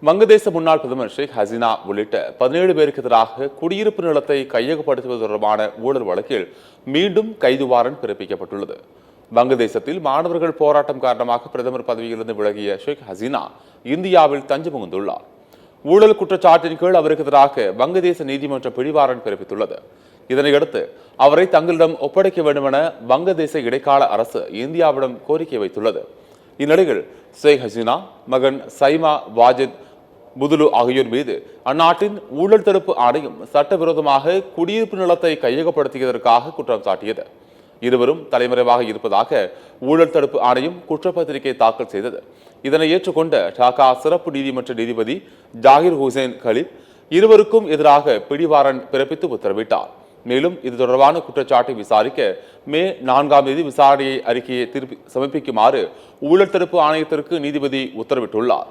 வங்கதேச முன்னாள் பிரதமர் ஷேக் ஹசீனா உள்ளிட்ட 17 பேருக்கு எதிராக குடியிருப்பு நிலத்தை கையகப்படுத்துவது தொடர்பான ஊழல் வழக்கில் மீண்டும் கைது வாரண்ட் பிறப்பிக்கப்பட்டுள்ளது. வங்கதேசத்தில் மாணவர்கள் போராட்டம் காரணமாக பிரதமர் பதவியிலிருந்து விலகிய ஷேக் ஹசீனா இந்தியாவில் தஞ்சம் புகுந்துள்ளார். ஊழல் குற்றச்சாட்டின் கீழ் அவருக்கு எதிராக வங்கதேச நீதிமன்றம் பிடிவாரண்ட் பிறப்பித்துள்ளது. இதனையடுத்து அவரை தங்களிடம் ஒப்படைக்க வேண்டும் என வங்கதேச இடைக்கால அரசு இந்தியாவிடம் கோரிக்கை வைத்துள்ளது. இந்நிலையில் ஷேக் ஹசீனா மகன் சைமா வாஜித் புதுலு ஆகியோர் மீது அந்நாட்டின் ஊழல் தடுப்பு ஆணையம் சட்டவிரோதமாக குடியிருப்பு நிலத்தை கையகப்படுத்தியதற்காக குற்றம் சாட்டியது. இருவரும் தலைமறைவாக இருப்பதாக ஊழல் தடுப்பு ஆணையம் குற்றப்பத்திரிகை தாக்கல் செய்தது. இதனை ஏற்றுக்கொண்ட டாக்கா சிறப்பு நீதிமன்ற நீதிபதி ஜாகிர் ஹுசேன் கலீப் இருவருக்கும் எதிராக பிடிவாரண்ட் பிறப்பித்து உத்தரவிட்டார். மேலும் இது தொடர்பான குற்றச்சாட்டை விசாரிக்க மே 4ஆம் தேதி விசாரணை அறிக்கையை திருப்பி சமர்ப்பிக்குமாறு ஊழல் தடுப்பு ஆணையத்திற்கு நீதிபதி உத்தரவிட்டுள்ளார்.